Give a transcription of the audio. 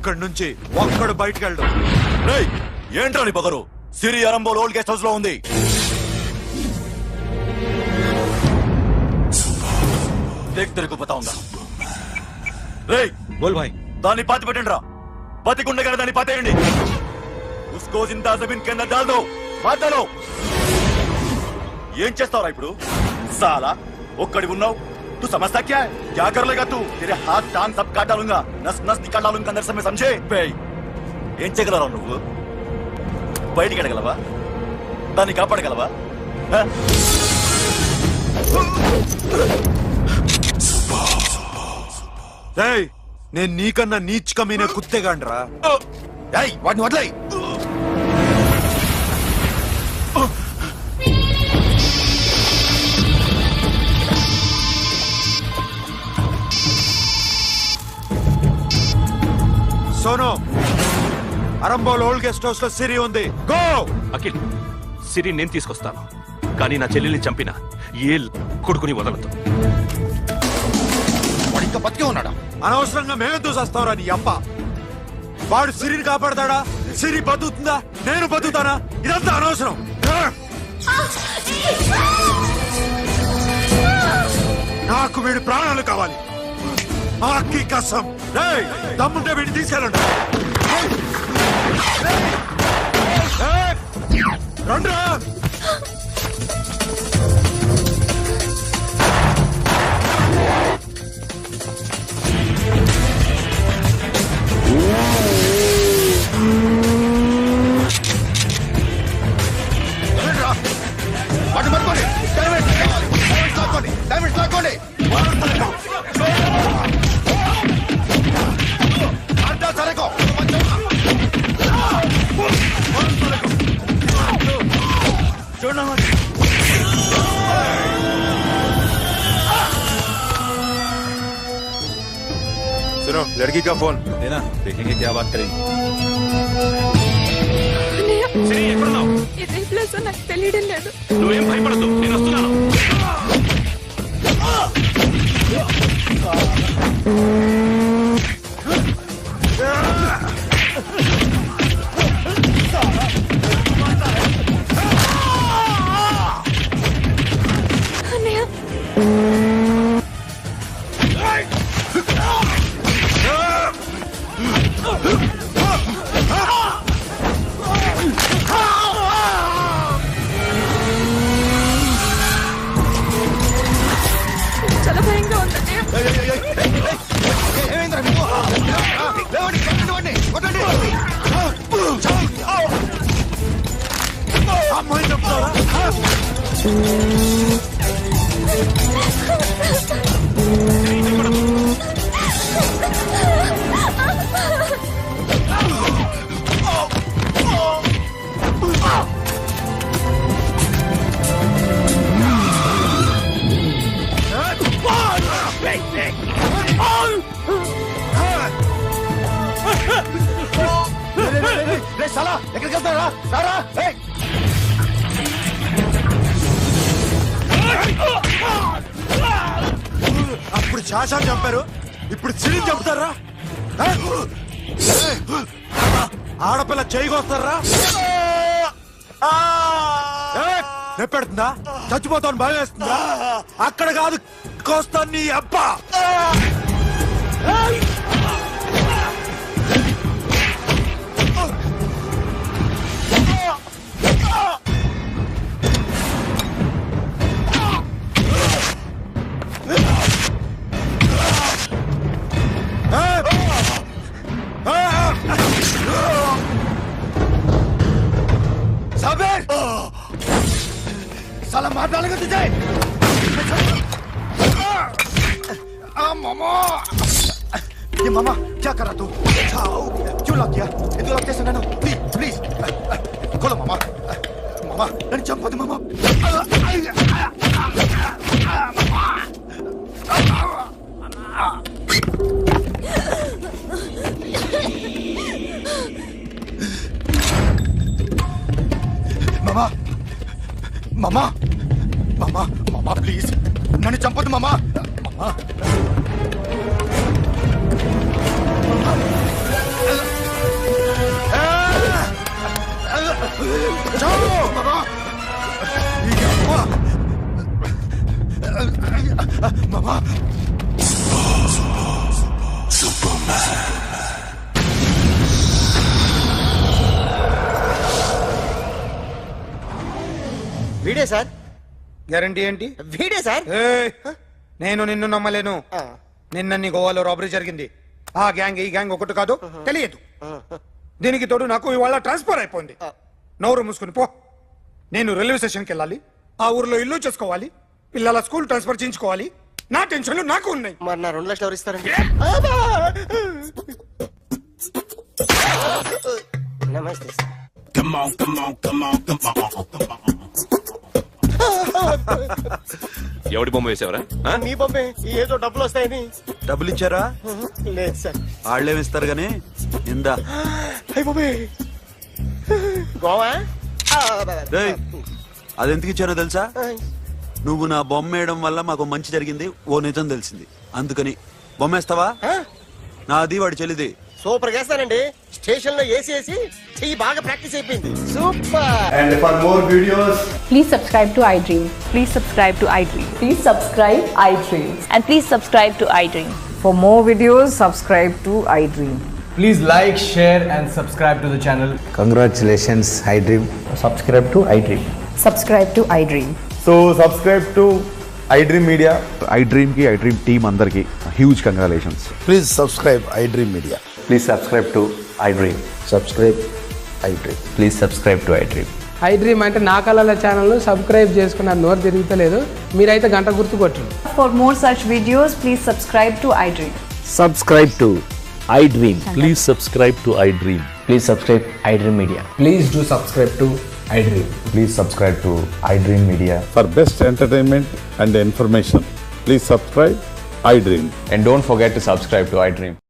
ఇక్కడి నుంచి ఒక్కడు బయటకు వెళ్దాం. ఏంట్రా నీ పొగరు? సిరి అరంబోల్ ఓల్డ్ గెస్ట్ హౌస్ లో ఉంది. తిరుగుతా రే బోల్ భాయ్, దాన్ని పాతి పెట్టండి రా. బతికుండగా దాన్ని పాతేయండి. ఉస్కో జిందా జమీన్ కింద డాల్ దో, బాధలో. ఏం చేస్తావురా ఇప్పుడు? సాలా ఒక్కడి ఉన్నావు. तू समझता क्या है? क्या कर लेगा तू? तेरे हाथ टांग सब काट डालूंगा, नस नस निकाल डालूंगा अंदर से, मैं समझे? ఏం చేయగలరా నువ్వు? బయటికి ఎడగలవా? దాన్ని కాపాడగలవా? నేను నీకన్నా నీచుకమైన కుత్తేగాండ్రా. వాటిని వదిలేయ్. Sonu, Arambol old guest house లో సిరి ఉంది. గో. అఖిల్, సిరి నేను తీసుకొస్తాను, కానీ నా చెల్లెల్ని చంపిన ఏ కొడుకుని వదలదు. వాడు ఇంకా బతికే ఉన్నాడా? అనవసరంగా మేమెందుకు చేస్తావురా నీ అప్ప? వాడు సిరిని కాపాడతాడా? సిరి బతుకుతుందా? నేను బతుకుతానా? ఇదంతా అనవసరం. నాకు వీడి ప్రాణాలు కావాలి. ఆకి కసం. దమ్ముంటే వీడిని తీసుకెళ్ళండి. రండ్రా. सुनो, लड़की का फोन देना, देखेंगे क्या बात करेंगे. ఇదే ప్లేస్ నాకు తెలియడం లేదు. నువ్వేం భయపడద్దు, నేను వస్తున్నాను. చాలా భయంగా ఉందండి. ఎక్కడికి వెళ్తారా? అప్పుడు శాసాన్ని చంపారు, ఇప్పుడు సిరిని చంపుతారా? ఆడపిల్ల చేయకొస్తారా? నెప్పెడుతుందా? చచ్చిపోతాను భయం వేస్తుందా? అక్కడ కాదు, కోస్తాను నీ అబ్బా. साबिर, साला मार डालेगा तुझे. मामा, ये मामा क्या कर रहा तू? क्यों लॉक किया? इधर लॉक कैसे ना? प्लीज प्लीज खोलो मामा. मामा नन्नु चंपదు मामा. मामा मामा मामा मामा प्लीज నన్ను చంపొద్దు మామా. మామా వీడే సార్. గ్యారంటీ ఏంటి? వీడే సార్. ఏయ్, నేను నిన్ను నమ్మలేను. నిన్న నీ గోవాలో రాబరీ జరిగింది. ఆ గ్యాంగ్ ఈ గ్యాంగ్ ఒకటి కాదు, తెలియదు. దీనికి తోడు నాకు ఇవాళ ట్రాన్స్ఫర్ అయిపోయింది. నోరు మూసుకుని పో. నేను రైల్వే స్టేషన్కి వెళ్ళాలి, ఆ ఊర్లో ఇల్లు చేసుకోవాలి, పిల్లల స్కూల్ ట్రాన్స్ఫర్ చేయించుకోవాలి. నా టెన్షన్లు నాకు ఉన్నాయి. మరి నా 2 లక్షలు ఎవరు ఇస్తారండి? నమస్తే సార్. ఎవడి బొమ్మ వేసావరా మీ బొమ్మే, ఏదో డబ్బులు వస్తాయని. డబ్బులు ఇచ్చారా? లేదు సార్. వాళ్ళేమి ఇస్తారు గానీ ఇందా. అయ్య బొమ్మే గోవా. రేయ్, అది ఎందుకు ఇచ్చానో తెలుసా? నువ్వు నా బొమ్మ వేయడం వల్ల మాకు మంచి జరిగింది, ఓ నిజం తెలిసింది. అందుకని బొమ్మేస్తావా? నాది వాడి చెల్లిది. సూపర్ చేస్తానండి. స్టేషన్ లో ఏసీ చెయ్యి బాగా ప్రాక్టీస్ అయిపోయింది. Super. And for more videos, Please subscribe to iDream. Please subscribe to iDream. Please subscribe iDream. And please subscribe to iDream. For more videos, subscribe to iDream. please like, share, and subscribe to the channel. Congratulations, iDream. Subscribe to iDream. Subscribe to iDream. So subscribe to iDream Media. iDream की iDream team अंदर की huge congratulations. Please subscribe iDream Media. Please subscribe to iDream. Subscribe iDream. Please subscribe to iDream. iDream అంటే నా కళల channel subscribe చేసుకున్న నోరు తిరుగుతలేదు. మీరైతే గంట గుర్తు కొట్టండి. For more such videos, please subscribe to iDream. Subscribe to iDream. Please subscribe to iDream. Please subscribe iDream Media. Please do subscribe to iDream. Please subscribe to iDream Media. For best entertainment and information, please subscribe iDream. And don't forget to subscribe to iDream.